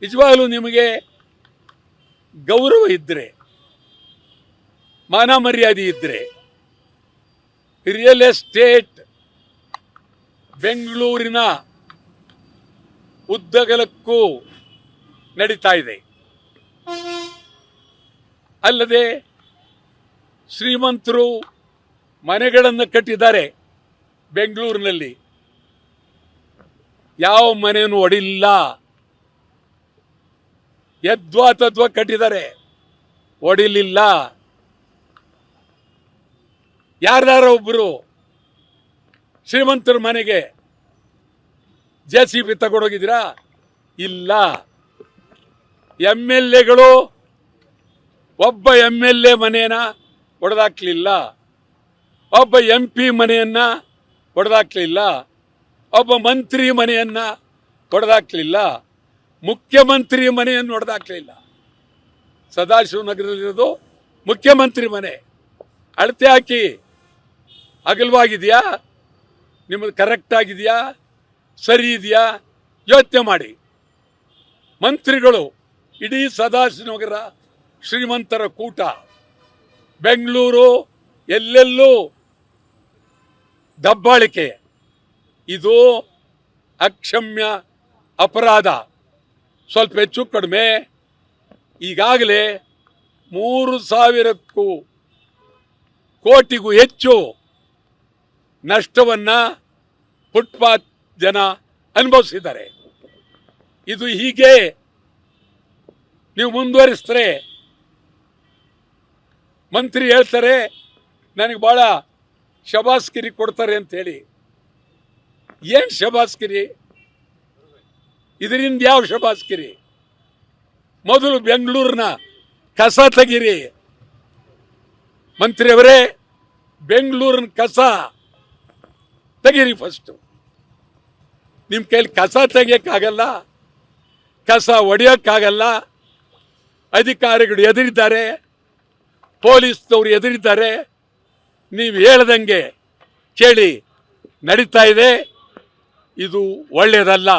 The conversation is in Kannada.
ನಿಜವಾಗಲೂ ನಿಮಗೆ ಗೌರವ ಇದ್ದರೆ, ಮಾನ ಮರ್ಯಾದೆ ಇದ್ದರೆ, ರಿಯಲ್ ಎಸ್ಟೇಟ್ ಬೆಂಗಳೂರಿನ ಉದ್ದಗಲಕ್ಕೂ ನಡೀತಾ ಇದೆ. ಅಲ್ಲದೆ ಶ್ರೀಮಂತರು ಮನೆಗಳನ್ನು ಕಟ್ಟಿದ್ದಾರೆ ಬೆಂಗಳೂರಿನಲ್ಲಿ. ಯಾವ ಮನೆಯನ್ನು ಒಡಿಲಿಲ್ಲ, ಯದ್ವಾ ತದ್ವಾ ಕಟ್ಟಿದ್ದಾರೆ, ಒಡಿಲಿಲ್ಲ. ಯಾರ್ದಾರ ಒಬ್ಬರು ಶ್ರೀಮಂತರ ಮನೆಗೆ JCB ತಗೊಂಡೋಗಿದ್ದೀರಾ? ಇಲ್ಲ. MLAಗಳು ಒಬ್ಬ MLA ಮನೆಯನ್ನ ಒಡೆದಾಕ್ಲಿಲ್ಲ, ಒಬ್ಬ MP ಮನೆಯನ್ನ ಒಡೆದಾಕ್ಲಿಲ್ಲ, ಒಬ್ಬ ಮಂತ್ರಿ ಮನೆಯನ್ನ ಒಡೆದಾಕ್ಲಿಲ್ಲ, ಮುಖ್ಯಮಂತ್ರಿ ಮನೆಯನ್ನು ಒಡೆದಾಕ್ಲಿಲ್ಲ. ಸದಾಶಿವನಗರದಲ್ಲಿರೋದು ಮುಖ್ಯಮಂತ್ರಿ ಮನೆ. ಅಳತೆ ಹಾಕಿ ಅಗಲವಾಗಿದೆಯಾ, ನಿಮ್ಮದು ಕರೆಕ್ಟ್ ಆಗಿದೆಯಾ, ಸರಿ ಇದೆಯಾ ಯೋಚನೆ ಮಾಡಿ. ಮಂತ್ರಿಗಳು ಇಡೀ ಸದಾಶಿವನಗರ ಶ್ರೀಮಂತರ ಕೂಟ, ಬೆಂಗಳೂರು ಎಲ್ಲೆಲ್ಲೂ ದಬ್ಬಾಳಿಕೆ. ಇದು ಅಕ್ಷಮ್ಯ ಅಪರಾಧ. ಸ್ವಲ್ಪ ಹೆಚ್ಚು ಕಡಿಮೆ ಈಗಾಗಲೇ 3,000 ಕೋಟಿಗೂ ಹೆಚ್ಚು ನಷ್ಟವನ್ನ ಫುಟ್ಪಾತ್ ಜನ ಅನುಭವಿಸಿದ್ದಾರೆ. ಇದು ಹೀಗೆ ನೀವು ಮುಂದುವರಿಸಿದ್ರೆ, ಮಂತ್ರಿ ಹೇಳ್ತಾರೆ ನನಗೆ ಬಹಳ ಶಬಾಸ್ಗಿರಿ ಕೊಡ್ತಾರೆ ಅಂತ ಹೇಳಿ. ಏನು ಶಬಾಸ್ಗಿರಿ? ಇದರಿಂದ ಯಾವ ಶಬಾಸ್ಗಿರಿ? ಮೊದಲು ಬೆಂಗಳೂರಿನ ಕಸ ತೆಗೀರಿ ಮಂತ್ರಿಯವರೇ, ಬೆಂಗಳೂರಿನ ಕಸ ತೆಗೀರಿ ಫಸ್ಟು. ನಿಮ್ಮ ಕೈಲಿ ಕಸ ತೆಗಿಯೋಕ್ಕಾಗಲ್ಲ, ಕಸ ಹೊಡೆಯೋಕ್ಕಾಗಲ್ಲ. ಅಧಿಕಾರಿಗಳು ಎದುರಿದ್ದಾರೆ, ಪೊಲೀಸ್ನವರು ಎದುರಿದ್ದಾರೆ. ನೀವು ಹೇಳ್ದಂಗೆ ಕೇಳಿ ನಡೀತಾ ಇದೆ. ಇದು ಒಳ್ಳೆಯದಲ್ಲ.